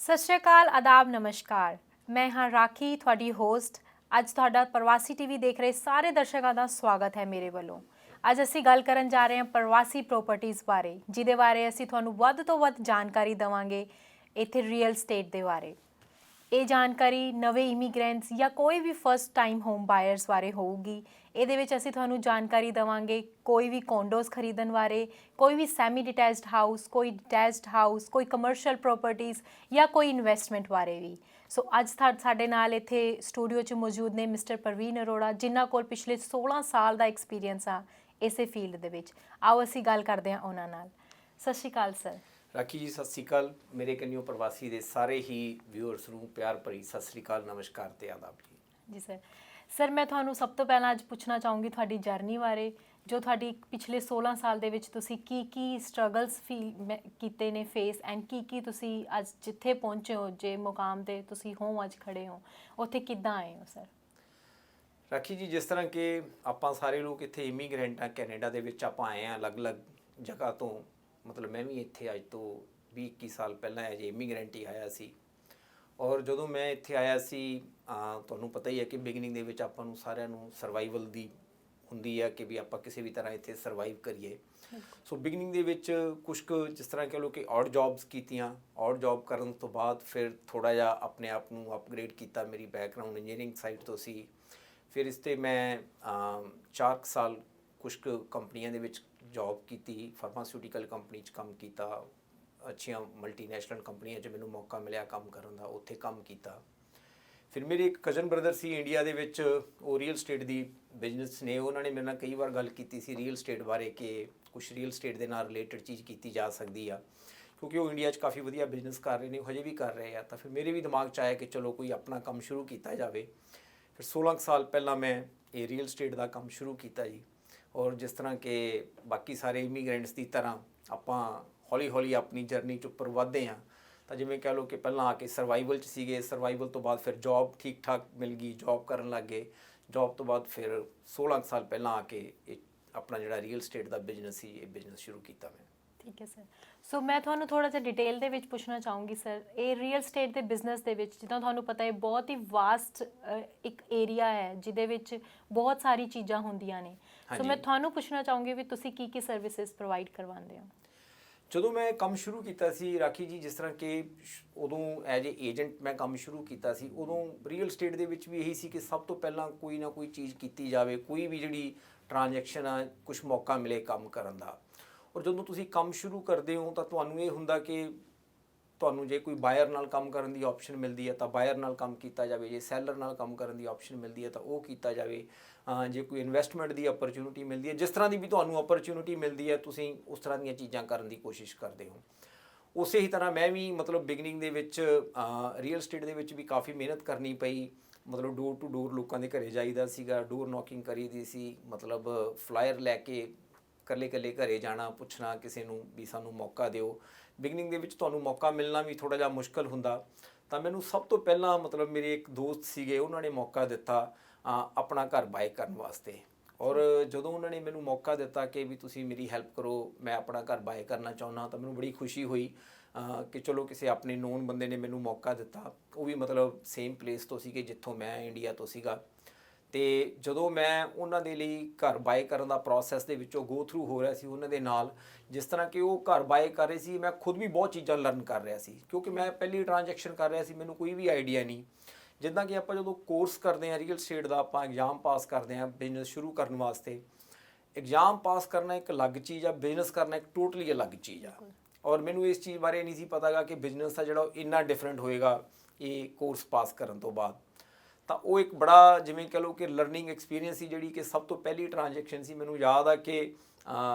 ਸਤਿ ਸ਼੍ਰੀ ਅਕਾਲ, ਆਦਾਬ, ਨਮਸਕਾਰ। ਮੈਂ ਹਾਂ ਰਾਖੀ, ਤੁਹਾਡੀ ਹੋਸਟ। ਅੱਜ ਤੁਹਾਡਾ ਪ੍ਰਵਾਸੀ ਟੀਵੀ ਦੇਖ ਰਹੇ ਸਾਰੇ ਦਰਸ਼ਕਾਂ ਦਾ ਸਵਾਗਤ ਹੈ ਮੇਰੇ ਵੱਲੋਂ। ਅੱਜ ਅਸੀਂ ਗੱਲ ਕਰਨ ਜਾ ਰਹੇ ਹਾਂ ਪ੍ਰਵਾਸੀ ਪ੍ਰਾਪਰਟੀਆਂ ਬਾਰੇ, ਜਿਹਦੇ ਬਾਰੇ ਅਸੀਂ ਤੁਹਾਨੂੰ ਵੱਧ ਤੋਂ ਵੱਧ ਜਾਣਕਾਰੀ ਦੇਵਾਂਗੇ ਇੱਥੇ ਰੀਅਲ ਸਟੇਟ ਦੇ ਬਾਰੇ। ਇਹ ਜਾਣਕਾਰੀ ਨਵੇਂ ਇਮੀਗ੍ਰੈਂਟਸ ਜਾਂ ਕੋਈ ਵੀ ਫਸਟ ਟਾਈਮ ਹੋਮ ਬਾਇਰਸ ਬਾਰੇ ਹੋਊਗੀ। ਇਹਦੇ ਵਿੱਚ ਅਸੀਂ ਤੁਹਾਨੂੰ ਜਾਣਕਾਰੀ ਦੇਵਾਂਗੇ ਕੋਈ ਵੀ ਕੌਂਡੋਸ ਖਰੀਦਣ ਬਾਰੇ, ਕੋਈ ਵੀ ਸੈਮੀ ਡਿਟੈਚਡ ਹਾਊਸ, ਕੋਈ ਡਿਟੈਚਡ ਹਾਊਸ, ਕੋਈ ਕਮਰਸ਼ੀਅਲ ਪ੍ਰਾਪਰਟੀਆਂ ਜਾਂ ਕੋਈ ਇਨਵੈਸਟਮੈਂਟ ਬਾਰੇ ਵੀ। ਸੋ ਅੱਜ ਸਾਡੇ ਨਾਲ ਇੱਥੇ ਸਟੂਡੀਓ 'ਚ ਮੌਜੂਦ ਨੇ ਮਿਸਟਰ ਪ੍ਰਵੀਨ ਅਰੋੜਾ, ਜਿਨ੍ਹਾਂ ਕੋਲ ਪਿਛਲੇ 16 ਸਾਲ ਦਾ ਐਕਸਪੀਰੀਅੰਸ ਆ ਇਸੇ ਫੀਲਡ ਦੇ ਵਿੱਚ। ਆਓ ਅਸੀਂ ਗੱਲ ਕਰਦੇ ਹਾਂ ਉਹਨਾਂ ਨਾਲ। ਸਤਿ ਸ਼੍ਰੀ ਅਕਾਲ ਸਰ। ਰਾਖੀ ਜੀ, ਸਤਿ ਸ਼੍ਰੀ ਅਕਾਲ। ਮੇਰੇ ਕੰਨਿਓ ਪ੍ਰਵਾਸੀ ਦੇ ਸਾਰੇ ਹੀ ਵਿਊਅਰਸ ਨੂੰ ਪਿਆਰ ਭਰੀ ਸਤਿ ਸ਼੍ਰੀ ਅਕਾਲ, ਨਮਸਕਾਰ ਤੇ ਆਦਾਬ ਜੀ। ਜੀ ਸਰ ਮੈਂ ਤੁਹਾਨੂੰ ਸਭ ਤੋਂ ਪਹਿਲਾਂ ਅੱਜ ਪੁੱਛਣਾ ਚਾਹੂੰਗੀ ਤੁਹਾਡੀ ਜਰਨੀ ਬਾਰੇ, ਜੋ ਤੁਹਾਡੀ ਪਿਛਲੇ 16 ਸਾਲ ਦੇ ਵਿੱਚ ਤੁਸੀਂ ਕੀ ਸਟਰਗਲਸ ਕੀਤੇ ਨੇ ਫੇਸ, ਐਂਡ ਕੀ ਤੁਸੀਂ ਅੱਜ ਜਿੱਥੇ ਪਹੁੰਚੇ ਹੋ, ਜੇ ਮੁਕਾਮ 'ਤੇ ਤੁਸੀਂ ਹੋ ਅੱਜ ਖੜੇ ਹੋ, ਉੱਥੇ ਕਿੱਦਾਂ ਆਏ ਹੋ ਸਰ? ਰਾਖੀ ਜੀ, ਜਿਸ ਤਰ੍ਹਾਂ ਕਿ ਆਪਾਂ ਸਾਰੇ ਲੋਕ ਇੱਥੇ ਇਮੀਗ੍ਰੈਂਟ ਆ, ਕੈਨੇਡਾ ਦੇ ਵਿੱਚ ਆਪਾਂ ਆਏ ਹਾਂ ਅਲੱਗ-ਅਲੱਗ ਜਗ੍ਹਾ ਤੋਂ। ਮਤਲਬ ਮੈਂ ਵੀ ਇੱਥੇ ਅੱਜ ਤੋਂ 20-21 ਸਾਲ ਪਹਿਲਾਂ ਐਜ ਇਮੀਗ੍ਰੈਂਟ ਹੀ ਆਇਆ ਸੀ। ਔਰ ਜਦੋਂ ਮੈਂ ਇੱਥੇ ਆਇਆ ਸੀ, ਤੁਹਾਨੂੰ ਪਤਾ ਹੀ ਹੈ ਕਿ ਬਿਗਨਿੰਗ ਦੇ ਵਿੱਚ ਆਪਾਂ ਨੂੰ ਸਾਰਿਆਂ ਨੂੰ ਸਰਵਾਈਵਲ ਦੀ ਹੁੰਦੀ ਹੈ ਕਿ ਵੀ ਆਪਾਂ ਕਿਸੇ ਵੀ ਤਰ੍ਹਾਂ ਇੱਥੇ ਸਰਵਾਈਵ ਕਰੀਏ। ਸੋ ਬਿਗਨਿੰਗ ਦੇ ਵਿੱਚ ਕੁਛ ਕੁ ਜਿਸ ਤਰ੍ਹਾਂ ਕਹਿ ਲਓ ਕਿ ਔਡ ਜੌਬਸ ਕੀਤੀਆਂ। ਔਡ ਜੌਬ ਕਰਨ ਤੋਂ ਬਾਅਦ ਫਿਰ ਥੋੜ੍ਹਾ ਜਿਹਾ ਆਪਣੇ ਆਪ ਨੂੰ ਅਪਗ੍ਰੇਡ ਕੀਤਾ। ਮੇਰੀ ਬੈਕਗਰਾਊਂਡ ਇੰਜੀਨੀਅਰਿੰਗ ਸਾਈਡ ਤੋਂ ਸੀ। ਫਿਰ ਇਸ 'ਤੇ ਮੈਂ 4 ਸਾਲ ਕੁਛ ਕੁ ਕੰਪਨੀਆਂ ਦੇ ਵਿੱਚ ਜੌਬ ਕੀਤੀ। ਫਾਰਮਾਸਿਊਟੀਕਲ ਕੰਪਨੀ 'ਚ ਕੰਮ ਕੀਤਾ। ਅੱਛੀਆਂ ਮਲਟੀਨੈਸ਼ਨਲ ਕੰਪਨੀਆਂ 'ਚ ਮੈਨੂੰ ਮੌਕਾ ਮਿਲਿਆ ਕੰਮ ਕਰਨ ਦਾ, ਉੱਥੇ ਕੰਮ ਕੀਤਾ। ਫਿਰ ਮੇਰੇ ਇੱਕ ਕਜ਼ਨ ਬ੍ਰਦਰ ਸੀ ਇੰਡੀਆ ਦੇ ਵਿੱਚ, ਉਹ ਰੀਅਲ ਸਟੇਟ ਦੀ ਬਿਜ਼ਨਸ ਨੇ। ਉਹਨਾਂ ਨੇ ਮੇਰੇ ਨਾਲ ਕਈ ਵਾਰ ਗੱਲ ਕੀਤੀ ਸੀ ਰੀਅਲ ਸਟੇਟ ਬਾਰੇ ਕਿ ਕੁਛ ਰੀਅਲ ਸਟੇਟ ਦੇ ਨਾਲ ਰਿਲੇਟਡ ਚੀਜ਼ ਕੀਤੀ ਜਾ ਸਕਦੀ ਆ, ਕਿਉਂਕਿ ਉਹ ਇੰਡੀਆ 'ਚ ਕਾਫੀ ਵਧੀਆ ਬਿਜ਼ਨਸ ਕਰ ਰਹੇ ਨੇ, ਉਹ ਹਜੇ ਵੀ ਕਰ ਰਹੇ ਆ। ਤਾਂ ਫਿਰ ਮੇਰੇ ਵੀ ਦਿਮਾਗ 'ਚ ਆਇਆ ਕਿ ਚਲੋ ਕੋਈ ਆਪਣਾ ਕੰਮ ਸ਼ੁਰੂ ਕੀਤਾ ਜਾਵੇ। ਫਿਰ 16 ਸਾਲ ਪਹਿਲਾਂ ਮੈਂ ਇਹ ਰੀਅਲ ਸਟੇਟ ਦਾ ਕੰਮ ਸ਼ੁਰੂ ਕੀਤਾ ਜੀ। ਔਰ ਜਿਸ ਤਰ੍ਹਾਂ ਕਿ ਬਾਕੀ ਸਾਰੇ ਇਮੀਗ੍ਰੈਂਟਸ ਦੀ ਤਰ੍ਹਾਂ ਆਪਾਂ ਹੌਲੀ ਹੌਲੀ ਆਪਣੀ ਜਰਨੀ 'ਚ ਉੱਪਰ ਵੱਧਦੇ ਹਾਂ। ਤਾਂ ਜਿਵੇਂ ਕਹਿ ਲਓ ਕਿ ਪਹਿਲਾਂ ਆ ਕੇ ਸਰਵਾਈਵਲ 'ਚ ਸੀਗੇ, ਸਰਵਾਈਵਲ ਤੋਂ ਬਾਅਦ ਫਿਰ ਜੌਬ ਠੀਕ ਠਾਕ ਮਿਲ ਗਈ, ਜੌਬ ਕਰਨ ਲੱਗ ਗਏ। ਜੌਬ ਤੋਂ ਬਾਅਦ ਫਿਰ 16 ਸਾਲ ਪਹਿਲਾਂ ਆ ਕੇ ਇਹ ਆਪਣਾ ਜਿਹੜਾ ਰੀਅਲ ਸਟੇਟ ਦਾ ਬਿਜ਼ਨਸ ਸੀ, ਇਹ ਬਿਜ਼ਨਸ ਸ਼ੁਰੂ ਕੀਤਾ ਮੈਂ। ਠੀਕ ਹੈ ਸਰ। ਸੋ ਮੈਂ ਤੁਹਾਨੂੰ ਥੋੜ੍ਹਾ ਜਿਹਾ ਡਿਟੇਲ ਦੇ ਵਿੱਚ ਪੁੱਛਣਾ ਚਾਹੂੰਗੀ ਸਰ, ਇਹ ਰੀਅਲ ਸਟੇਟ ਦੇ ਬਿਜ਼ਨਸ ਦੇ ਵਿੱਚ ਜਿੱਦਾਂ ਤੁਹਾਨੂੰ ਪਤਾ ਹੈ ਬਹੁਤ ਹੀ ਵਾਸਟ ਇੱਕ ਏਰੀਆ ਹੈ ਜਿਹਦੇ ਵਿੱਚ ਬਹੁਤ ਸਾਰੀ ਚੀਜ਼ਾਂ ਹੁੰਦੀਆਂ ਨੇ। ਸੋ ਮੈਂ ਤੁਹਾਨੂੰ ਪੁੱਛਣਾ ਚਾਹੂੰਗੀ ਵੀ ਤੁਸੀਂ ਕੀ ਸਰਵਿਸਿਜ਼ ਪ੍ਰੋਵਾਈਡ ਕਰਵਾਉਂਦੇ ਹੋ? ਜਦੋਂ ਮੈਂ ਕੰਮ ਸ਼ੁਰੂ ਕੀਤਾ ਸੀ ਰਾਖੀ ਜੀ, ਜਿਸ ਤਰ੍ਹਾਂ ਕਿ ਉਦੋਂ ਐਜ ਏ ਏਜੰਟ ਮੈਂ ਕੰਮ ਸ਼ੁਰੂ ਕੀਤਾ ਸੀ, ਉਦੋਂ ਰੀਅਲ ਸਟੇਟ ਦੇ ਵਿੱਚ ਵੀ ਇਹੀ ਸੀ ਕਿ ਸਭ ਤੋਂ ਪਹਿਲਾਂ ਕੋਈ ਨਾ ਕੋਈ ਚੀਜ਼ ਕੀਤੀ ਜਾਵੇ, ਕੋਈ ਵੀ ਜਿਹੜੀ ਟ੍ਰਾਂਜੈਕਸ਼ਨ ਆ, ਕੁਛ ਮੌਕਾ ਮਿਲੇ ਕੰਮ ਕਰਨ ਦਾ। ਔਰ ਜਦੋਂ ਤੁਸੀਂ ਕੰਮ ਸ਼ੁਰੂ ਕਰਦੇ ਹੋ ਤਾਂ ਤੁਹਾਨੂੰ ਇਹ ਹੁੰਦਾ ਕਿ ਤੁਹਾਨੂੰ ਜੇ ਕੋਈ ਬਾਇਰ ਨਾਲ ਕੰਮ ਕਰਨ ਦੀ ਆਪਸ਼ਨ ਮਿਲਦੀ ਹੈ ਤਾਂ ਬਾਇਰ ਨਾਲ ਕੰਮ ਕੀਤਾ ਜਾਵੇ, ਜੇ ਸੈਲਰ ਨਾਲ ਕੰਮ ਕਰਨ ਦੀ ਆਪਸ਼ਨ ਮਿਲਦੀ ਹੈ ਤਾਂ ਉਹ ਕੀਤਾ ਜਾਵੇ। ਜੇ ਕੋਈ ਇਨਵੈਸਟਮੈਂਟ ਦੀ ਅਪਰਚੁਨਿਟੀ ਮਿਲਦੀ ਹੈ, ਜਿਸ ਤਰ੍ਹਾਂ ਦੀ ਵੀ ਤੁਹਾਨੂੰ ਅਪਰਚੁਨਿਟੀ ਮਿਲਦੀ ਹੈ, ਤੁਸੀਂ ਉਸ ਤਰ੍ਹਾਂ ਦੀਆਂ ਚੀਜ਼ਾਂ ਕਰਨ ਦੀ ਕੋਸ਼ਿਸ਼ ਕਰਦੇ ਹੋ। ਉਸੇ ਹੀ ਤਰ੍ਹਾਂ ਮੈਂ ਵੀ ਮਤਲਬ ਬਿਗਨਿੰਗ ਦੇ ਵਿੱਚ ਰੀਅਲ ਸਟੇਟ ਦੇ ਵਿੱਚ ਵੀ ਕਾਫੀ ਮਿਹਨਤ ਕਰਨੀ ਪਈ। ਮਤਲਬ ਡੋਰ ਟੂ ਡੋਰ ਲੋਕਾਂ ਦੇ ਘਰੇ ਜਾਈਦਾ ਸੀਗਾ, ਡੋਰ ਨੌਕਿੰਗ ਕਰੀਦੀ ਸੀ। ਮਤਲਬ ਫਲਾਇਰ ਲੈ ਕੇ ਇਕੱਲੇ ਘਰੇ ਜਾਣਾ, ਪੁੱਛਣਾ ਕਿਸੇ ਨੂੰ ਵੀ ਸਾਨੂੰ ਮੌਕਾ ਦਿਓ। ਬਿਗਨਿੰਗ ਦੇ ਵਿੱਚ ਤੁਹਾਨੂੰ ਮੌਕਾ ਮਿਲਣਾ ਵੀ ਥੋੜ੍ਹਾ ਜਿਹਾ ਮੁਸ਼ਕਲ ਹੁੰਦਾ। ਤਾਂ ਮੈਨੂੰ ਸਭ ਤੋਂ ਪਹਿਲਾਂ ਮਤਲਬ ਮੇਰੇ ਇੱਕ ਦੋਸਤ ਸੀਗੇ, ਉਹਨਾਂ ਨੇ ਮੌਕਾ ਦਿੱਤਾ ਆਪਣਾ ਘਰ ਬਾਏ ਕਰਨ ਵਾਸਤੇ। ਔਰ ਜਦੋਂ ਉਹਨਾਂ ਨੇ ਮੈਨੂੰ ਮੌਕਾ ਦਿੱਤਾ ਕਿ ਵੀ ਤੁਸੀਂ ਮੇਰੀ ਹੈਲਪ ਕਰੋ, ਮੈਂ ਆਪਣਾ ਘਰ ਬਾਏ ਕਰਨਾ ਚਾਹੁੰਦਾ, ਤਾਂ ਮੈਨੂੰ ਬੜੀ ਖੁਸ਼ੀ ਹੋਈ ਕਿ ਚਲੋ ਕਿਸੇ ਆਪਣੇ ਨੋਨ ਬੰਦੇ ਨੇ ਮੈਨੂੰ ਮੌਕਾ ਦਿੱਤਾ। ਉਹ ਵੀ ਮਤਲਬ ਸੇਮ ਪਲੇਸ ਤੋਂ ਸੀਗੇ ਜਿੱਥੋਂ ਮੈਂ ਇੰਡੀਆ ਤੋਂ ਸੀਗਾ। ਅਤੇ ਜਦੋਂ ਮੈਂ ਉਹਨਾਂ ਦੇ ਲਈ ਘਰ ਬਾਏ ਕਰਨ ਦਾ ਪ੍ਰੋਸੈਸ ਦੇ ਵਿੱਚੋਂ ਗੋ ਥਰੂ ਹੋ ਰਿਹਾ ਸੀ ਉਹਨਾਂ ਦੇ ਨਾਲ, ਜਿਸ ਤਰ੍ਹਾਂ ਕਿ ਉਹ ਘਰ ਬਾਏ ਕਰ ਰਹੇ ਸੀ, ਮੈਂ ਖੁਦ ਵੀ ਬਹੁਤ ਚੀਜ਼ਾਂ ਲਰਨ ਕਰ ਰਿਹਾ ਸੀ, ਕਿਉਂਕਿ ਮੈਂ ਪਹਿਲੀ ਟ੍ਰਾਂਜੈਕਸ਼ਨ ਕਰ ਰਿਹਾ ਸੀ, ਮੈਨੂੰ ਕੋਈ ਵੀ ਆਈਡੀਆ ਨਹੀਂ। ਜਿੱਦਾਂ ਕਿ ਆਪਾਂ ਜਦੋਂ ਕੋਰਸ ਕਰਦੇ ਹਾਂ ਰੀਅਲ ਸਟੇਟ ਦਾ, ਆਪਾਂ ਐਗਜ਼ਾਮ ਪਾਸ ਕਰਦੇ ਹਾਂ ਬਿਜ਼ਨਸ ਸ਼ੁਰੂ ਕਰਨ ਵਾਸਤੇ। ਐਗਜ਼ਾਮ ਪਾਸ ਕਰਨਾ ਇੱਕ ਅਲੱਗ ਚੀਜ਼ ਆ, ਬਿਜ਼ਨਸ ਕਰਨਾ ਇੱਕ ਟੋਟਲੀ ਅਲੱਗ ਚੀਜ਼ ਆ। ਔਰ ਮੈਨੂੰ ਇਸ ਚੀਜ਼ ਬਾਰੇ ਨਹੀਂ ਸੀ ਪਤਾ ਗਾ ਕਿ ਬਿਜ਼ਨਸ ਆ ਜਿਹੜਾ ਉਹ ਇੰਨਾ ਡਿਫਰੈਂਟ ਹੋਏਗਾ ਇਹ ਕੋਰਸ ਪਾਸ ਕਰਨ ਤੋਂ ਬਾਅਦ। ਤਾਂ ਉਹ ਇੱਕ ਬੜਾ ਜਿਵੇਂ ਕਹਿ ਲਓ ਕਿ ਲਰਨਿੰਗ ਐਕਸਪੀਰੀਅੰਸ ਸੀ, ਜਿਹੜੀ ਕਿ ਸਭ ਤੋਂ ਪਹਿਲੀ ਟ੍ਰਾਂਜੈਕਸ਼ਨ ਸੀ। ਮੈਨੂੰ ਯਾਦ ਆ ਕਿ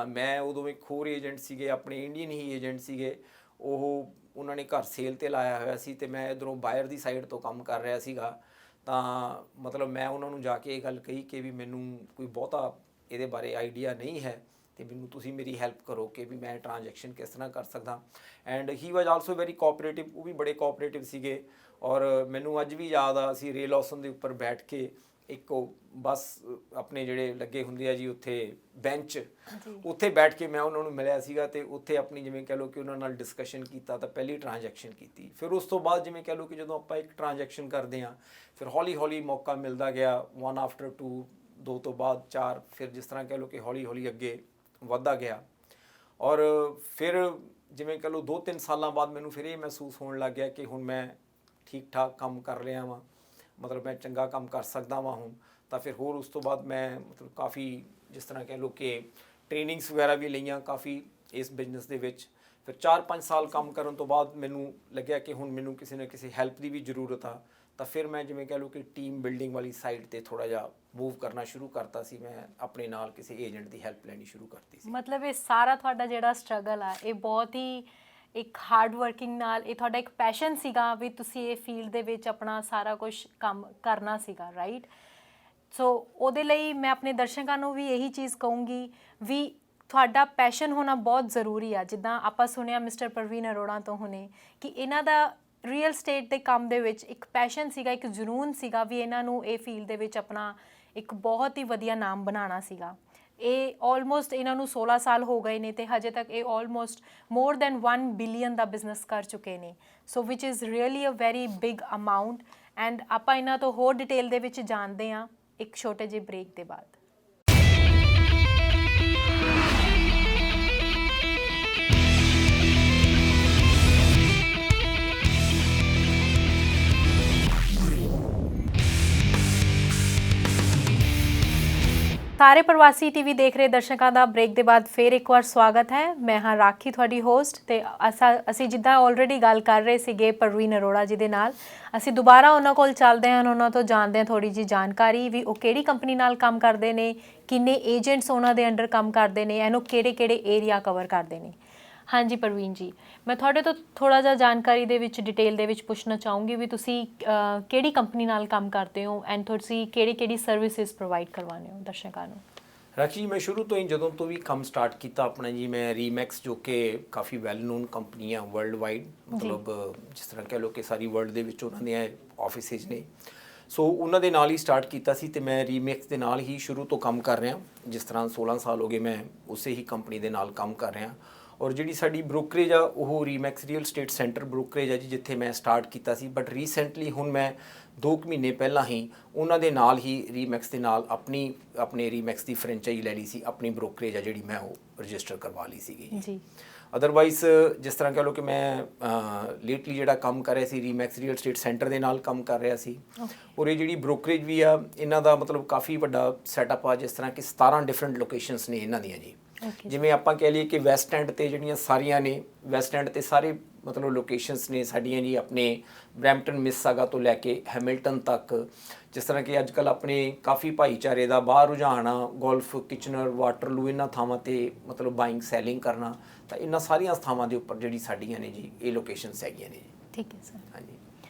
ਮੈਂ ਉਦੋਂ ਇੱਕ ਹੋਰ ਏਜੰਟ ਸੀਗੇ, ਆਪਣੇ ਇੰਡੀਅਨ ਹੀ ਏਜੰਟ ਸੀਗੇ, ਉਹਨਾਂ ਨੇ ਘਰ ਸੇਲ 'ਤੇ ਲਾਇਆ ਹੋਇਆ ਸੀ ਅਤੇ ਮੈਂ ਇੱਧਰੋਂ ਬਾਇਰ ਦੀ ਸਾਈਡ ਤੋਂ ਕੰਮ ਕਰ ਰਿਹਾ ਸੀਗਾ। ਤਾਂ ਮਤਲਬ ਮੈਂ ਉਹਨਾਂ ਨੂੰ ਜਾ ਕੇ ਇਹ ਗੱਲ ਕਹੀ ਕਿ ਵੀ ਮੈਨੂੰ ਕੋਈ ਬਹੁਤਾ ਇਹਦੇ ਬਾਰੇ ਆਈਡੀਆ ਨਹੀਂ ਹੈ ਅਤੇ ਮੈਨੂੰ ਤੁਸੀਂ ਮੇਰੀ ਹੈਲਪ ਕਰੋ ਕਿ ਵੀ ਮੈਂ ਟ੍ਰਾਂਜੈਕਸ਼ਨ ਕਿਸ ਤਰ੍ਹਾਂ ਕਰ ਸਕਦਾ। And he was also very cooperative, ਉਹ ਵੀ ਬੜੇ ਕੋਆਪਰੇਟਿਵ ਸੀਗੇ। ਔਰ ਮੈਨੂੰ ਅੱਜ ਵੀ ਯਾਦ ਆ, ਅਸੀਂ ਰੇਲ ਔਸਨ ਦੇ ਉੱਪਰ ਬੈਠ ਕੇ ਇੱਕ ਉਹ ਬਸ ਆਪਣੇ ਜਿਹੜੇ ਲੱਗੇ ਹੁੰਦੇ ਆ ਜੀ ਉੱਥੇ ਬੈਂਚ, ਜੀ ਉੱਥੇ ਬੈਠ ਕੇ ਮੈਂ ਉਹਨਾਂ ਨੂੰ ਮਿਲਿਆ ਸੀਗਾ ਤੇ ਉੱਥੇ ਆਪਣੀ ਜਿਵੇਂ ਕਹਿ ਲਓ ਕਿ ਉਹਨਾਂ ਨਾਲ ਡਿਸਕਸ਼ਨ ਕੀਤਾ ਤਾਂ ਪਹਿਲੀ ਟ੍ਰਾਂਜੈਕਸ਼ਨ ਕੀਤੀ। ਫਿਰ ਉਸ ਤੋਂ ਬਾਅਦ ਜਿਵੇਂ ਕਹਿ ਲਓ ਕਿ ਜਦੋਂ ਆਪਾਂ ਇੱਕ ਟ੍ਰਾਂਜੈਕਸ਼ਨ ਕਰਦੇ ਹਾਂ ਫਿਰ ਹੌਲੀ ਹੌਲੀ ਮੌਕਾ ਮਿਲਦਾ ਗਿਆ, 1 ਆਫਟਰ 2, 2 ਤੋਂ ਬਾਅਦ 4, ਫਿਰ ਜਿਸ ਤਰ੍ਹਾਂ ਕਹਿ ਲਓ ਕਿ ਹੌਲੀ ਹੌਲੀ ਅੱਗੇ ਵੱਧਦਾ ਗਿਆ। ਔਰ ਫਿਰ ਜਿਵੇਂ ਕਹਿ ਲਓ 2-3 ਸਾਲਾਂ ਬਾਅਦ ਮੈਨੂੰ ਫਿਰ ਇਹ ਮਹਿਸੂਸ ਹੋਣ ਲੱਗ ਗਿਆ ਕਿ ਹੁਣ ਮੈਂ ਠੀਕ ਠਾਕ ਕੰਮ ਕਰ ਰਿਹਾ ਵਾਂ, ਮਤਲਬ ਮੈਂ ਚੰਗਾ ਕੰਮ ਕਰ ਸਕਦਾ ਵਾਂ ਹੁਣ। ਤਾਂ ਫਿਰ ਹੋਰ ਉਸ ਤੋਂ ਬਾਅਦ ਮੈਂ ਮਤਲਬ ਕਾਫੀ ਜਿਸ ਤਰ੍ਹਾਂ ਕਹਿ ਲਓ ਕਿ ਟ੍ਰੇਨਿੰਗਸ ਵਗੈਰਾ ਵੀ ਲਈਆਂ ਕਾਫੀ ਇਸ ਬਿਜ਼ਨਸ ਦੇ ਵਿੱਚ। ਫਿਰ 4-5 ਸਾਲ ਕੰਮ ਕਰਨ ਤੋਂ ਬਾਅਦ ਮੈਨੂੰ ਲੱਗਿਆ ਕਿ ਹੁਣ ਮੈਨੂੰ ਕਿਸੇ ਨਾ ਕਿਸੇ ਹੈਲਪ ਦੀ ਵੀ ਜ਼ਰੂਰਤ ਆ। ਤਾਂ ਫਿਰ ਮੈਂ ਜਿਵੇਂ ਕਹਿ ਲਓ ਕਿ ਟੀਮ ਬਿਲਡਿੰਗ ਵਾਲੀ ਸਾਈਡ ਤੇ ਥੋੜ੍ਹਾ ਜਿਹਾ ਮੂਵ ਕਰਨਾ ਸ਼ੁਰੂ ਕਰਤਾ ਸੀ। ਮੈਂ ਆਪਣੇ ਨਾਲ ਕਿਸੇ ਏਜੰਟ ਦੀ ਹੈਲਪ ਲੈਣੀ ਸ਼ੁਰੂ ਕਰਤੀ ਸੀ। ਮਤਲਬ ਇਹ ਸਾਰਾ ਤੁਹਾਡਾ ਜਿਹੜਾ ਸਟਰਗਲ ਆ ਇਹ ਬਹੁਤ ਹੀ ਇੱਕ ਹਾਰਡ ਵਰਕਿੰਗ ਨਾਲ, ਇਹ ਤੁਹਾਡਾ ਇੱਕ ਪੈਸ਼ਨ ਸੀਗਾ ਵੀ ਤੁਸੀਂ ਇਹ ਫੀਲਡ ਦੇ ਵਿੱਚ ਆਪਣਾ ਸਾਰਾ ਕੁਝ ਕੰਮ ਕਰਨਾ ਸੀਗਾ, ਰਾਈਟ? ਸੋ ਉਹਦੇ ਲਈ ਮੈਂ ਆਪਣੇ ਦਰਸ਼ਕਾਂ ਨੂੰ ਵੀ ਇਹੀ ਚੀਜ਼ ਕਹੂੰਗੀ ਵੀ ਤੁਹਾਡਾ ਪੈਸ਼ਨ ਹੋਣਾ ਬਹੁਤ ਜ਼ਰੂਰੀ ਆ। ਜਿੱਦਾਂ ਆਪਾਂ ਸੁਣਿਆ ਮਿਸਟਰ ਪ੍ਰਵੀਨ ਅਰੋੜਾ ਤੋਂ ਹੁਣੇ ਕਿ ਇਹਨਾਂ ਦਾ ਰੀਅਲ ਸਟੇਟ ਦੇ ਕੰਮ ਦੇ ਵਿੱਚ ਇੱਕ ਪੈਸ਼ਨ ਸੀਗਾ, ਇੱਕ ਜਨੂਨ ਸੀਗਾ ਵੀ ਇਹਨਾਂ ਨੂੰ ਇਹ ਫੀਲਡ ਦੇ ਵਿੱਚ ਆਪਣਾ ਇੱਕ ਬਹੁਤ ਹੀ ਵਧੀਆ ਨਾਮ ਬਣਾਉਣਾ ਸੀਗਾ। ਇਹ ਆਲਮੋਸਟ ਇਹਨਾਂ ਨੂੰ 16 ਸਾਲ ਹੋ ਗਏ ਨੇ ਤੇ ਹਜੇ ਤੱਕ ਇਹ ਆਲਮੋਸਟ ਮੋਰ ਦੈਨ 1 ਬਿਲੀਅਨ ਦਾ ਬਿਜ਼ਨਸ ਕਰ ਚੁੱਕੇ ਨੇ। So which is really a very big amount. And ਆਪਾਂ ਇਹਨਾਂ ਤੋਂ ਹੋਰ ਡਿਟੇਲ ਦੇ ਵਿੱਚ ਜਾਣਦੇ ਹਾਂ ਇੱਕ ਛੋਟੇ ਜਿਹੇ ਬ੍ਰੇਕ ਦੇ ਬਾਅਦ। ਸਾਰੇ ਪ੍ਰਵਾਸੀ ਟੀਵੀ ਦੇਖ ਰਹੇ ਦਰਸ਼ਕਾਂ ਦਾ ਬ੍ਰੇਕ ਦੇ ਬਾਅਦ ਫਿਰ ਇੱਕ ਵਾਰ ਸਵਾਗਤ ਹੈ। ਮੈਂ ਹਾਂ ਰਾਖੀ ਤੁਹਾਡੀ ਹੋਸਟ ਤੇ ਅਸੀਂ ਜਿੱਦਾਂ ਆਲਰੇਡੀ ਗੱਲ ਕਰ ਰਹੇ ਸੀਗੇ ਪ੍ਰਵੀਨ ਅਰੋੜਾ ਜੀ ਦੇ ਨਾਲ, ਅਸੀਂ ਦੁਬਾਰਾ ਉਹਨਾਂ ਕੋਲ ਚੱਲਦੇ ਹਾਂ, ਉਹਨਾਂ ਤੋਂ ਜਾਣਦੇ ਹਾਂ ਥੋੜੀ ਜਿਹੀ ਜਾਣਕਾਰੀ ਵੀ ਉਹ ਕਿਹੜੀ ਕੰਪਨੀ ਨਾਲ ਕੰਮ ਕਰਦੇ ਨੇ, ਕਿੰਨੇ ਏਜੰਟਸ ਉਹਨਾਂ ਦੇ ਅੰਡਰ ਕੰਮ ਕਰਦੇ ਨੇ, ਇਹਨੂੰ ਕਿਹੜੇ ਏਰੀਆ ਕਵਰ ਕਰਦੇ ਨੇ। ਹਾਂਜੀ ਪ੍ਰਵੀਨ ਜੀ, ਮੈਂ ਤੁਹਾਡੇ ਤੋਂ ਥੋੜ੍ਹਾ ਜਿਹਾ ਜਾਣਕਾਰੀ ਦੇ ਵਿੱਚ ਡਿਟੇਲ ਦੇ ਵਿੱਚ ਪੁੱਛਣਾ ਚਾਹੂੰਗੀ ਵੀ ਤੁਸੀਂ ਕਿਹੜੀ ਕੰਪਨੀ ਨਾਲ ਕੰਮ ਕਰਦੇ ਹੋ ਐਂਡ ਤੁਸੀਂ ਕਿਹੜੀ ਸਰਵਿਸਿਜ਼ ਪ੍ਰੋਵਾਈਡ ਕਰਵਾਉਂਦੇ ਹੋ ਦਰਸ਼ਕਾਂ ਨੂੰ? ਰਾਖੀ ਜੀ, ਮੈਂ ਸ਼ੁਰੂ ਤੋਂ ਹੀ ਜਦੋਂ ਤੋਂ ਵੀ ਕੰਮ ਸਟਾਰਟ ਕੀਤਾ ਆਪਣਾ ਜੀ, ਮੈਂ ਰੀਮੈਕਸ ਜੋ ਕਿ ਕਾਫੀ ਵੈਲ ਨੋਨ ਕੰਪਨੀ ਆ ਵਰਲਡ ਵਾਈਡ, ਮਤਲਬ ਜਿਸ ਤਰ੍ਹਾਂ ਕਹਿ ਲਓ ਕਿ ਸਾਰੀ ਵਰਲਡ ਦੇ ਵਿੱਚ ਉਹਨਾਂ ਦੀਆਂ ਆਫਿਸਿਸ ਨੇ। ਸੋ ਉਹਨਾਂ ਦੇ ਨਾਲ ਹੀ ਸਟਾਰਟ ਕੀਤਾ ਸੀ ਤੇ ਮੈਂ ਰੀਮੈਕਸ ਦੇ ਨਾਲ ਹੀ ਸ਼ੁਰੂ ਤੋਂ ਕੰਮ ਕਰ ਰਿਹਾ। ਜਿਸ ਤਰ੍ਹਾਂ 16 ਸਾਲ ਹੋ ਗਏ ਮੈਂ ਉਸੇ ਹੀ ਕੰਪਨੀ ਦੇ ਨਾਲ ਕੰਮ ਕਰ ਰਿਹਾ। ਔਰ ਜਿਹੜੀ ਸਾਡੀ ਬ੍ਰੋਕਰੇਜ ਆ ਉਹ ਰੀਮੈਕਸ ਰੀਅਲ ਸਟੇਟ ਸੈਂਟਰ ਬ੍ਰੋਕਰੇਜ ਆ ਜੀ, ਜਿੱਥੇ ਮੈਂ ਸਟਾਰਟ ਕੀਤਾ ਸੀ। ਬਟ ਰੀਸੈਂਟਲੀ ਹੁਣ ਮੈਂ 2 ਮਹੀਨੇ ਪਹਿਲਾਂ ਹੀ ਉਹਨਾਂ ਦੇ ਨਾਲ ਹੀ ਰੀਮੈਕਸ ਦੇ ਨਾਲ ਆਪਣੇ ਰੀਮੈਕਸ ਦੀ ਫਰੈਂਚਾਈਜ਼ ਲੈ ਲਈ ਸੀ। ਆਪਣੀ ਬ੍ਰੋਕਰੇਜ ਆ ਜਿਹੜੀ ਮੈਂ ਉਹ ਰਜਿਸਟਰ ਕਰਵਾ ਲਈ ਸੀਗੀ ਜੀ। ਅਦਰਵਾਈਜ਼ ਜਿਸ ਤਰ੍ਹਾਂ ਕਹ ਲਓ ਕਿ ਮੈਂ ਲੇਟਲੀ ਜਿਹੜਾ ਕੰਮ ਕਰ ਰਿਹਾ ਸੀ ਰੀਮੈਕਸ ਰੀਅਲ ਸਟੇਟ ਸੈਂਟਰ ਦੇ ਨਾਲ ਕੰਮ ਕਰ ਰਿਹਾ ਸੀ। ਔਰ ਇਹ ਜਿਹੜੀ ਬ੍ਰੋਕਰੇਜ ਵੀ ਆ ਇਹਨਾਂ ਦਾ ਮਤਲਬ ਕਾਫੀ ਵੱਡਾ ਸੈਟਅਪ ਆ, ਜਿਸ ਤਰ੍ਹਾਂ ਕਿ 17 ਡਿਫਰੈਂਟ ਲੋਕੇਸ਼ਨਸ ਨੇ ਇਹਨਾਂ ਦੀਆਂ ਜੀ। ਜਿਵੇਂ ਆਪਾਂ ਕਹਿ ਲਈਏ ਕਿ ਵੈਸਟ ਐਂਡ ਤੇ ਜਿਹੜੀਆਂ ਸਾਰੀਆਂ ਨੇ, ਵੈਸਟ ਐਂਡ ਤੇ ਸਾਰੇ ਮਤਲਬ ਲੋਕੇਸ਼ਨਸ ਨੇ ਸਾਡੀਆਂ ਜੀ, ਆਪਣੇ ਬਰੈਂਪਟਨ ਮਿਸਿਸਾਗਾ ਤੋਂ ਲੈ ਕੇ ਹੈਮਿਲਟਨ ਤੱਕ। ਜਿਸ ਤਰ੍ਹਾਂ ਕਿ ਅੱਜ ਕੱਲ੍ਹ ਆਪਣੇ ਕਾਫੀ ਭਾਈਚਾਰੇ ਦਾ ਬਾਹਰ ਰੁਝਾਨ ਆ, ਗੋਲਫ, ਕਿਚਨਰ, ਵਾਟਰਲੂ, ਇਹਨਾਂ ਥਾਵਾਂ ਤੇ ਮਤਲਬ ਬਾਇੰਗ ਸੈਲਿੰਗ ਕਰਨਾ। ਤਾਂ ਇਹਨਾਂ ਸਾਰੀਆਂ ਥਾਵਾਂ ਦੇ ਉੱਪਰ ਜਿਹੜੀ ਸਾਡੀਆਂ ਨੇ ਜੀ ਇਹ ਲੋਕੇਸ਼ਨਸ ਹੈਗੀਆਂ ਨੇ ਜੀ। ਠੀਕ ਹੈ ਸਰ। ਹਾਂਜੀ।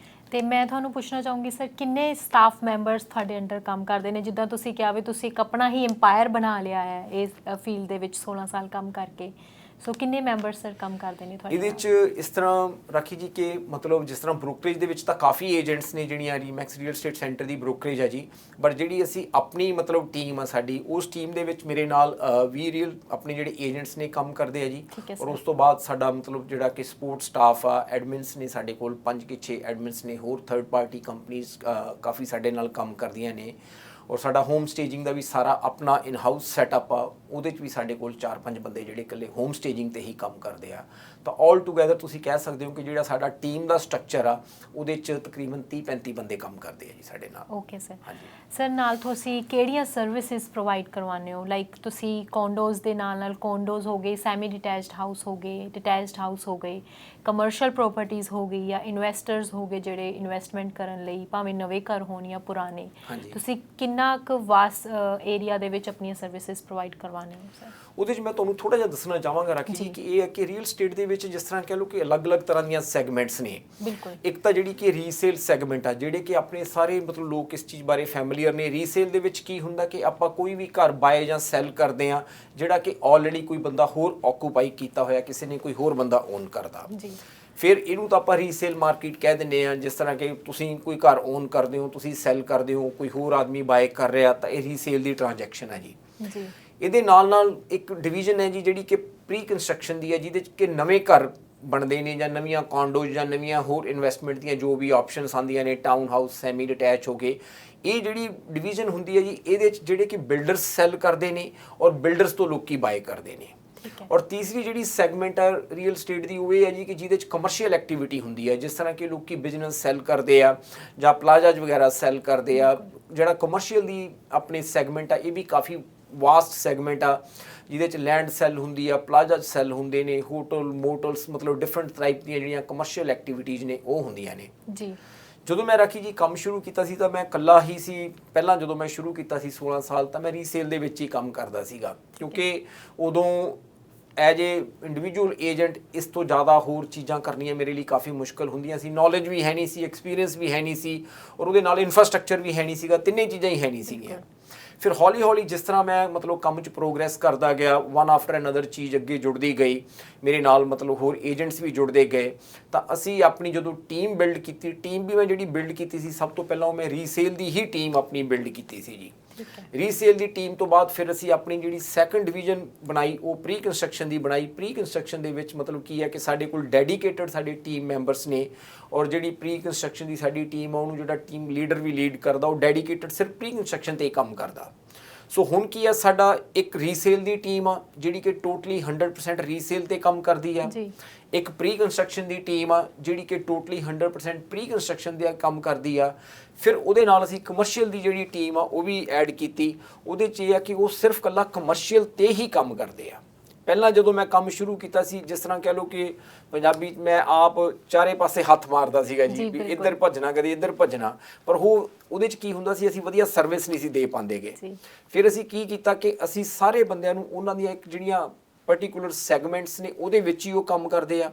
ਤੇ ਮੈਂ ਤੁਹਾਨੂੰ ਪੁੱਛਣਾ ਚਾਹੂੰਗੀ ਸਰ, ਕਿੰਨੇ ਸਟਾਫ ਮੈਂਬਰਸ ਤੁਹਾਡੇ ਅੰਡਰ ਕੰਮ ਕਰਦੇ ਨੇ? ਜਿੱਦਾਂ ਤੁਸੀਂ ਕਿਹਾ ਵੀ ਤੁਸੀਂ ਇੱਕ ਆਪਣਾ ਹੀ ਐਮਪਾਇਰ ਬਣਾ ਲਿਆ ਹੈ ਇਸ ਫੀਲਡ ਦੇ ਵਿੱਚ 16 ਸਾਲ ਕੰਮ ਕਰਕੇ। ਸੋ ਕਿੰਨੇ ਮੈਂਬਰਸ ਸਰ ਕੰਮ ਕਰਦੇ ਨੇ ਤੁਹਾਡੇ? ਇਹਦੇ 'ਚ ਇਸ ਤਰ੍ਹਾਂ ਰਾਖੀ ਜੀ ਕਿ ਮਤਲਬ ਜਿਸ ਤਰ੍ਹਾਂ ਬ੍ਰੋਕਰੇਜ ਦੇ ਵਿੱਚ ਤਾਂ ਕਾਫੀ ਏਜੰਟਸ ਨੇ ਜਿਹੜੀਆਂ ਰੀਮੈਕਸ ਰੀਅਲ ਸਟੇਟ ਸੈਂਟਰ ਦੀ ਬ੍ਰੋਕਰੇਜ ਆ ਜੀ। ਬਟ ਜਿਹੜੀ ਅਸੀਂ ਆਪਣੀ ਮਤਲਬ ਟੀਮ ਆ ਸਾਡੀ, ਉਸ ਟੀਮ ਦੇ ਵਿੱਚ ਮੇਰੇ ਨਾਲ 20 ਰੀਅਲ ਆਪਣੇ ਜਿਹੜੇ ਏਜੰਟਸ ਨੇ ਕੰਮ ਕਰਦੇ ਆ ਜੀ। ਔਰ ਉਸ ਤੋਂ ਬਾਅਦ ਸਾਡਾ ਮਤਲਬ ਜਿਹੜਾ ਕਿ ਸਪੋਰਟ ਸਟਾਫ ਆ, ਐਡਮਿਨਸ ਨੇ ਸਾਡੇ ਕੋਲ 5-6 ਐਡਮਿਨਸ ਨੇ। ਹੋਰ ਥਰਡ ਪਾਰਟੀ ਕੰਪਨੀਜ਼ ਕਾਫੀ ਸਾਡੇ ਨਾਲ ਕੰਮ ਕਰਦੀਆਂ ਨੇ। ਔਰ ਸਾਡਾ ਹੋਮ ਸਟੇਜਿੰਗ ਦਾ ਵੀ ਸਾਰਾ ਆਪਣਾ ਇਨ ਹਾਊਸ ਸੈਟਅਪ ਆ, ਉਹਦੇ 'ਚ ਵੀ ਸਾਡੇ ਕੋਲ 4-5 ਬੰਦੇ ਜਿਹੜੇ ਇਕੱਲੇ ਹੋਮ ਸਟੇਜਿੰਗ ਤੇ ਹੀ ਕੰਮ ਕਰਦੇ ਆ। ਤਾਂ ਆਲ ਟੂਗੈਦਰ ਤੁਸੀਂ ਕਹਿ ਸਕਦੇ ਹੋ ਕਿ ਜਿਹੜਾ ਸਾਡਾ ਟੀਮ ਦਾ ਸਟਰਕਚਰ ਆ ਉਹਦੇ 'ਚ ਤਕਰੀਬਨ 30-35 ਬੰਦੇ ਕੰਮ ਕਰਦੇ ਆ ਜੀ ਸਾਡੇ ਨਾਲ। Okay sir. ਸਰ ਨਾਲ ਤੁਸੀਂ ਕਿਹੜੀਆਂ ਸਰਵਿਸਿਜ਼ ਪ੍ਰੋਵਾਈਡ ਕਰਵਾਉਂਦੇ ਹੋ? ਲਾਈਕ ਤੁਸੀਂ ਕੌਂਡੋਜ਼ ਦੇ ਨਾਲ ਕੌਂਡੋਜ਼ ਹੋ ਗਏ, ਸੈਮੀ ਡਿਟੈਚਡ ਹਾਊਸ ਹੋ ਗਏ, ਡਿਟੈਚਡ ਹਾਊਸ ਹੋ ਗਏ, ਕਮਰਸ਼ੀਅਲ ਪ੍ਰੋਪਰਟੀਜ਼ ਹੋ ਗਈ, ਜਾਂ ਇਨਵੈਸਟਰਸ ਹੋ ਗਏ ਜਿਹੜੇ ਇਨਵੈਸਟਮੈਂਟ ਕਰਨ ਲਈ, ਭਾਵੇਂ ਨਵੇਂ ਘਰ ਹੋਣ ਜਾਂ ਪੁਰਾਣੇ। ਤੁਸੀਂ ਕਿੰਨਾ ਕੁ ਵਾਸ ਏਰੀਆ ਦੇ ਵਿੱਚ ਆਪਣੀਆਂ ਸਰਵਿਸਿਜ਼ ਪ੍ਰੋਵਾਈਡ ਕਰਵਾਉਂਦੇ ਹੋ ਸਰ? ਉਹਦੇ 'ਚ ਮੈਂ ਤੁਹਾਨੂੰ ਥੋੜ੍ਹਾ ਜਿਹਾ ਦੱਸਣਾ ਚਾਹਾਂਗਾ ਰਾਖੀ ਜੀ ਕਿ ਇਹ ਹੈ ਕਿ ਰੀਅਲ ਸਟੇਟ ਦੇ ਵਿੱਚ ਜਿਸ ਤਰ੍ਹਾਂ ਕਹਿ ਲਓ ਕਿ ਅਲੱਗ-ਅਲੱਗ ਤਰ੍ਹਾਂ ਦੀਆਂ ਸੈਗਮੈਂਟਸ ਨੇ। ਬਿਲਕੁਲ। ਇੱਕ ਤਾਂ ਜਿਹੜੀ ਕਿ ਰੀਸੇਲ ਸੈਗਮੈਂਟ ਆ, ਜਿਹੜੇ ਕਿ ਆਪਣੇ ਸਾਰੇ ਮਤਲਬ ਲੋਕ ਇਸ ਚੀਜ਼ ਬਾਰੇ ਫੈਮੀਲੀਅਰ ਨੇ। ਰੀਸੇਲ ਦੇ ਵਿੱਚ ਕੀ ਹੁੰਦਾ ਕਿ ਆਪਾਂ ਕੋਈ ਵੀ ਘਰ ਬਾਏ ਜਾਂ ਸੈਲ ਕਰਦੇ ਆ ਜਿਹੜਾ ਕਿ ਆਲਰੇਡੀ ਕੋਈ ਬੰਦਾ ਹੋਰ ਆਕੂਪਾਈ ਕੀਤਾ ਹੋਇਆ, ਕਿਸੇ ਨੇ ਕੋਈ ਹੋਰ ਬੰਦਾ ਓਨ ਕਰਦਾ। ਜੀ। ਫਿਰ ਇਹਨੂੰ ਤਾਂ ਆਪਾਂ ਰੀਸੇਲ ਮਾਰਕੀਟ ਕਹਿ ਦਿੰਦੇ ਆ। ਜਿਸ ਤਰ੍ਹਾਂ ਕਿ ਤੁਸੀਂ ਕੋਈ ਘਰ ਓਨ ਕਰਦੇ ਹੋ, ਤੁਸੀਂ ਸੈਲ ਕਰਦੇ ਹੋ, ਕੋਈ ਹੋਰ ਆਦਮੀ ਬਾਏ ਕਰ ਰਿਹਾ, ਤਾਂ ਇਹ ਰੀਸੇਲ ਦੀ ਟ੍ਰਾਂਜੈਕਸ਼ਨ ਹੈ ਜੀ। ਇਹਦੇ ਨਾਲ ਇੱਕ ਡਿਵੀਜ਼ਨ ਹੈ ਜੀ ਜਿਹੜੀ ਕਿ ਪ੍ਰੀ ਕੰਸਟਰਕਸ਼ਨ ਦੀ ਹੈ, ਜਿਹਦੇ 'ਚ ਕਿ ਨਵੇਂ ਘਰ ਬਣਦੇ ਨੇ ਜਾਂ ਨਵੀਆਂ ਕੌਂਡੋਜ਼ ਜਾਂ ਨਵੀਆਂ ਹੋਰ ਇਨਵੈਸਟਮੈਂਟ ਦੀਆਂ ਜੋ ਵੀ ਆਪਸ਼ਨਸ ਆਉਂਦੀਆਂ ਨੇ, ਟਾਊਨ ਹਾਊਸ, ਸੈਮੀ ਡਿਟੈਚ ਹੋ ਗਏ। ਇਹ ਜਿਹੜੀ ਡਿਵੀਜ਼ਨ ਹੁੰਦੀ ਹੈ ਜੀ, ਇਹਦੇ 'ਚ ਜਿਹੜੇ ਕਿ ਬਿਲਡਰਸ ਸੈਲ ਕਰਦੇ ਨੇ ਔਰ ਬਿਲਡਰਸ ਤੋਂ ਲੋਕੀ ਬਾਏ ਕਰਦੇ ਨੇ। ਔਰ ਤੀਸਰੀ ਜਿਹੜੀ ਸੈਗਮੈਂਟ ਹੈ ਰੀਅਲ ਸਟੇਟ ਦੀ, ਉਹ ਇਹ ਹੈ ਜੀ ਕਿ ਜਿਹਦੇ 'ਚ ਕਮਰਸ਼ੀਅਲ ਐਕਟੀਵਿਟੀ ਹੁੰਦੀ ਹੈ। ਜਿਸ ਤਰ੍ਹਾਂ ਕਿ ਲੋਕੀ ਬਿਜ਼ਨਸ ਸੈਲ ਕਰਦੇ ਆ ਜਾਂ ਪਲਾਜ਼ਾਜ਼ ਵਗੈਰਾ ਸੈਲ ਕਰਦੇ ਆ। ਜਿਹੜਾ ਕਮਰਸ਼ੀਅਲ ਦੀ ਆਪਣੀ ਸੈਗਮੈਂਟ ਆ, ਇਹ ਵੀ ਕਾਫੀ ਵਾਸਟ ਸੈਗਮੈਂਟ ਆ, ਜਿਹਦੇ 'ਚ ਲੈਂਡ ਸੈਲ ਹੁੰਦੀ ਆ, ਪਲਾਜ਼ਾ ਸੈਲ ਹੁੰਦੇ ਨੇ, ਹੋਟਲ ਮੋਟਲਸ, ਮਤਲਬ ਡਿਫਰੈਂਟ ਟਾਈਪ ਦੀਆਂ ਜਿਹੜੀਆਂ ਕਮਰਸ਼ੀਅਲ ਐਕਟੀਵਿਟੀਜ਼ ਨੇ ਉਹ ਹੁੰਦੀਆਂ ਨੇ ਜੀ। ਜਦੋਂ ਮੈਂ ਰਾਖੀ ਜੀ ਕੰਮ ਸ਼ੁਰੂ ਕੀਤਾ ਸੀ ਤਾਂ ਮੈਂ ਇਕੱਲਾ ਹੀ ਸੀ। ਪਹਿਲਾਂ ਜਦੋਂ ਮੈਂ ਸ਼ੁਰੂ ਕੀਤਾ ਸੀ 16 ਸਾਲ, ਤਾਂ ਮੈਂ ਰੀਸੇਲ ਦੇ ਵਿੱਚ ਹੀ ਕੰਮ ਕਰਦਾ ਸੀਗਾ, ਕਿਉਂਕਿ ਉਦੋਂ ਐਜ ਏ ਇੰਡੀਵਿਜੂਅਲ ਏਜੰਟ ਇਸ ਤੋਂ ਜ਼ਿਆਦਾ ਹੋਰ ਚੀਜ਼ਾਂ ਕਰਨੀਆਂ ਮੇਰੇ ਲਈ ਕਾਫੀ ਮੁਸ਼ਕਲ ਹੁੰਦੀਆਂ ਸੀ। ਨੌਲੇਜ ਵੀ ਹੈ ਨਹੀਂ ਸੀ, ਐਕਸਪੀਰੀਅੰਸ ਵੀ ਹੈ ਨਹੀਂ ਸੀ, ਔਰ ਉਹਦੇ ਨਾਲ ਇਨਫਰਾਸਟਰਕਚਰ ਵੀ ਹੈ ਨਹੀਂ ਸੀਗਾ। ਤਿੰਨੇ ਚੀਜ਼ਾਂ ਹੀ ਹੈ ਨਹੀਂ ਸੀਗੀਆਂ। ਫਿਰ ਹੌਲੀ ਹੌਲੀ ਜਿਸ ਤਰ੍ਹਾਂ ਮੈਂ ਮਤਲਬ ਕੰਮ 'ਚ ਪ੍ਰੋਗਰੈਸ ਕਰਦਾ ਗਿਆ, ਵਨ ਆਫਟਰ ਅਨਦਰ ਚੀਜ਼ ਅੱਗੇ ਜੁੜਦੀ ਗਈ, ਮੇਰੇ ਨਾਲ ਮਤਲਬ ਹੋਰ ਏਜੰਟਸ ਵੀ ਜੁੜਦੇ ਗਏ, ਤਾਂ ਅਸੀਂ ਆਪਣੀ ਜਦੋਂ ਟੀਮ ਬਿਲਡ ਕੀਤੀ, ਟੀਮ ਵੀ ਮੈਂ ਜਿਹੜੀ ਬਿਲਡ ਕੀਤੀ ਸੀ, ਸਭ ਤੋਂ ਪਹਿਲਾਂ ਮੈਂ ਰੀਸੇਲ ਦੀ ਹੀ ਟੀਮ ਆਪਣੀ ਬਿਲਡ ਕੀਤੀ ਸੀ ਜੀ। ਰੀਸੇਲ ਦੀ ਟੀਮ ਤੋਂ ਬਾਅਦ ਫਿਰ ਅਸੀਂ ਆਪਣੀ ਜਿਹੜੀ ਸੈਕੰਡ ਡਿਵੀਜ਼ਨ ਬਣਾਈ, ਉਹ ਪ੍ਰੀ ਕੰਸਟਰਕਸ਼ਨ ਦੀ ਬਣਾਈ। ਪ੍ਰੀ ਕੰਸਟਰਕਸ਼ਨ ਦੇ ਵਿੱਚ ਮਤਲਬ ਕੀ ਹੈ ਕਿ ਸਾਡੇ ਕੋਲ ਡੈਡੀਕੇਟਡ ਸਾਡੇ ਟੀਮ ਮੈਂਬਰਸ ਨੇ, ਔਰ ਜਿਹੜੀ ਪ੍ਰੀ ਕੰਸਟਰਕਸ਼ਨ ਦੀ ਸਾਡੀ ਟੀਮ ਆ, ਉਹਨੂੰ ਜਿਹੜਾ ਟੀਮ ਲੀਡਰ ਵੀ ਲੀਡ ਕਰਦਾ, ਉਹ ਡੈਡੀਕੇਟਡ ਸਿਰਫ ਪ੍ਰੀ ਕੰਸਟਰਕਸ਼ਨ 'ਤੇ ਹੀ ਕੰਮ ਕਰਦਾ। ਸੋ ਹੁਣ ਕੀ ਆ, ਸਾਡਾ ਇੱਕ ਰੀਸੇਲ ਦੀ ਟੀਮ ਆ ਜਿਹੜੀ ਕਿ ਟੋਟਲੀ 100% ਰੀਸੇਲ 'ਤੇ ਕੰਮ ਕਰਦੀ ਆ। ਇੱਕ ਪ੍ਰੀ ਕੰਸਟਰਕਸ਼ਨ ਦੀ ਟੀਮ ਆ ਜਿਹੜੀ ਕਿ ਟੋਟਲੀ 100% ਪ੍ਰੀ ਕੰਸਟਰਕਸ਼ਨ ਦੇ ਕੰਮ ਕਰਦੀ ਆ। ਫਿਰ ਉਹਦੇ ਨਾਲ ਅਸੀਂ ਕਮਰਸ਼ੀਅਲ ਦੀ ਜਿਹੜੀ ਟੀਮ ਆ ਉਹ ਵੀ ਐਡ ਕੀਤੀ। ਉਹਦੇ 'ਚ ਇਹ ਆ ਕਿ ਉਹ ਸਿਰਫ ਇਕੱਲਾ ਕਮਰਸ਼ੀਅਲ 'ਤੇ ਹੀ ਕੰਮ ਕਰਦੇ ਆ। ਪਹਿਲਾਂ ਜਦੋਂ ਮੈਂ ਕੰਮ ਸ਼ੁਰੂ ਕੀਤਾ ਸੀ, ਜਿਸ ਤਰ੍ਹਾਂ ਕਹਿ ਲਓ ਕਿ ਪੰਜਾਬੀ 'ਚ ਮੈਂ ਆਪ ਚਾਰੇ ਪਾਸੇ ਹੱਥ ਮਾਰਦਾ ਸੀਗਾ ਜੀ, ਵੀ ਇੱਧਰ ਭੱਜਣਾ, ਕਦੇ ਇੱਧਰ ਭੱਜਣਾ, ਪਰ ਉਹਦੇ 'ਚ ਕੀ ਹੁੰਦਾ ਸੀ, ਅਸੀਂ ਵਧੀਆ ਸਰਵਿਸ ਨਹੀਂ ਸੀ ਦੇ ਪਾਉਂਦੇਗੇ। ਫਿਰ ਅਸੀਂ ਕੀ ਕੀਤਾ ਕਿ ਅਸੀਂ ਸਾਰੇ ਬੰਦਿਆਂ ਨੂੰ ਉਹਨਾਂ ਦੀਆਂ ਇੱਕ ਜਿਹੜੀਆਂ ਪਰਟੀਕੂਲਰ ਸੈਗਮੈਂਟਸ ਨੇ ਉਹਦੇ ਵਿੱਚ ਹੀ ਉਹ ਕੰਮ ਕਰਦੇ ਆ।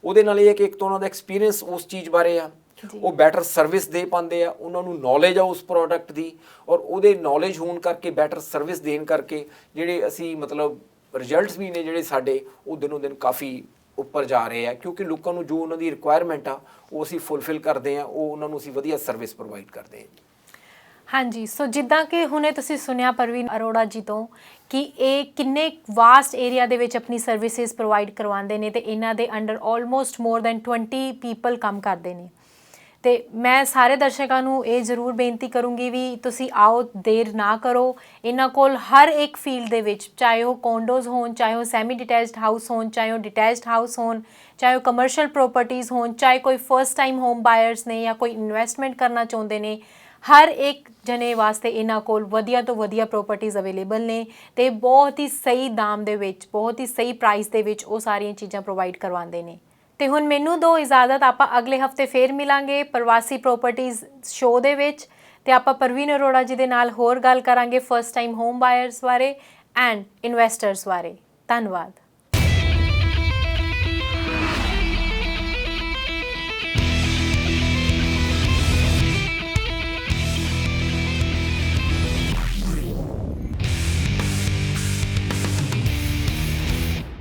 ਉਹਦੇ ਨਾਲ ਇਹ ਹੈ ਕਿ ਇੱਕ ਤਾਂ ਉਹਨਾਂ ਦਾ ਐਕਸਪੀਰੀਅੰਸ ਉਸ ਚੀਜ਼ ਬਾਰੇ ਆ, ਉਹ ਬੈਟਰ ਸਰਵਿਸ ਦੇ ਪਾਉਂਦੇ ਆ, ਉਹਨਾਂ ਨੂੰ ਨੌਲੇਜ ਆ ਉਸ ਪ੍ਰੋਡਕਟ ਦੀ, ਔਰ ਉਹਦੇ ਨੌਲੇਜ ਹੋਣ ਕਰਕੇ, ਬੈਟਰ ਸਰਵਿਸ ਦੇਣ ਕਰਕੇ ਜਿਹੜੇ ਅਸੀਂ ਮਤਲਬ ਰਿਜ਼ਲਟਸ ਵੀ ਨੇ ਜਿਹੜੇ ਸਾਡੇ, ਉਹ ਦਿਨੋਂ ਦਿਨ ਕਾਫੀ ਉੱਪਰ ਜਾ ਰਹੇ ਆ। ਕਿਉਂਕਿ ਲੋਕਾਂ ਨੂੰ ਜੋ ਉਹਨਾਂ ਦੀ ਰਿਕੁਆਇਰਮੈਂਟ ਆ ਉਹ ਅਸੀਂ ਫੁੱਲਫਿਲ ਕਰਦੇ ਆ, ਉਹ ਉਹਨਾਂ ਨੂੰ ਅਸੀਂ ਵਧੀਆ ਸਰਵਿਸ ਪ੍ਰੋਵਾਈਡ ਕਰਦੇ ਹਾਂ। ਹਾਂਜੀ, ਸੋ ਜਿੱਦਾਂ ਕਿ ਹੁਣੇ ਤੁਸੀਂ ਸੁਣਿਆ ਪਰਵੀਨ ਅਰੋੜਾ ਜੀ ਤੋਂ ਕਿ ਇਹ ਕਿੰਨੇ ਵਾਸਟ ਏਰੀਆ ਦੇ ਵਿੱਚ ਆਪਣੀ ਸਰਵਿਸਿਜ਼ ਪ੍ਰੋਵਾਈਡ ਕਰਵਾਉਂਦੇ ਨੇ, ਤੇ ਇਹਨਾਂ ਦੇ under almost more then 20 people ਕੰਮ ਕਰਦੇ ਨੇ। ਤੇ ਮੈਂ ਸਾਰੇ ਦਰਸ਼ਕਾਂ ਨੂੰ ਇਹ ਜ਼ਰੂਰ ਬੇਨਤੀ ਕਰੂੰਗੀ ਵੀ ਤੁਸੀਂ ਆਓ, ਦੇਰ ਨਾ ਕਰੋ। ਇਹਨਾਂ ਕੋਲ ਹਰ ਇੱਕ ਫੀਲਡ ਦੇ ਵਿੱਚ, ਚਾਹੇ ਉਹ ਕੌਂਡੋਜ਼ ਹੋਣ, ਚਾਹੇ ਉਹ ਸੈਮੀ ਡਿਟੈਚਡ ਹਾਊਸ ਹੋਣ, ਚਾਹੇ ਉਹ ਡਿਟੈਚਡ ਹਾਊਸ ਹੋਣ, ਚਾਹੇ ਉਹ ਕਮਰਸ਼ੀਅਲ ਪ੍ਰੋਪਰਟੀਜ਼ ਹੋਣ, ਚਾਹੇ ਕੋਈ ਫਸਟ ਟਾਈਮ ਹੋਮ ਬਾਇਰਸ ਨੇ ਜਾਂ ਕੋਈ ਇਨਵੈਸਟਮੈਂਟ ਕਰਨਾ ਚਾਹੁੰਦੇ ਨੇ, ਹਰ ਇੱਕ ਜਣੇ ਵਾਸਤੇ ਇਹਨਾਂ ਕੋਲ ਵਧੀਆ ਤੋਂ ਵਧੀਆ ਪ੍ਰੋਪਰਟੀਜ਼ ਅਵੇਲੇਬਲ ਨੇ, ਤੇ ਬਹੁਤ ਹੀ ਸਹੀ ਦਾਮ ਦੇ ਵਿੱਚ, ਬਹੁਤ ਹੀ ਸਹੀ ਪ੍ਰਾਈਸ ਦੇ ਵਿੱਚ ਉਹ ਸਾਰੀਆਂ ਚੀਜ਼ਾਂ ਪ੍ਰੋਵਾਈਡ ਕਰਵਾਉਂਦੇ ਨੇ। ਤੇ ਹੁਣ ਮੈਨੂੰ ਦਿਓ ਇਜਾਜ਼ਤ, ਆਪਾਂ ਅਗਲੇ ਹਫਤੇ ਫੇਰ ਮਿਲਾਂਗੇ ਪ੍ਰਵਾਸੀ ਪ੍ਰੋਪਰਟੀਜ਼ ਸ਼ੋਅ ਦੇ ਵਿੱਚ, ਤੇ ਆਪਾਂ ਪਰਵੀਨ ਅਰੋੜਾ ਜੀ ਦੇ ਨਾਲ ਹੋਰ ਗੱਲ ਕਰਾਂਗੇ ਫਸਟ ਟਾਈਮ ਹੋਮ ਬਾਇਰਸ ਬਾਰੇ ਐਂਡ ਇਨਵੈਸਟਰਸ ਬਾਰੇ। ਧੰਨਵਾਦ।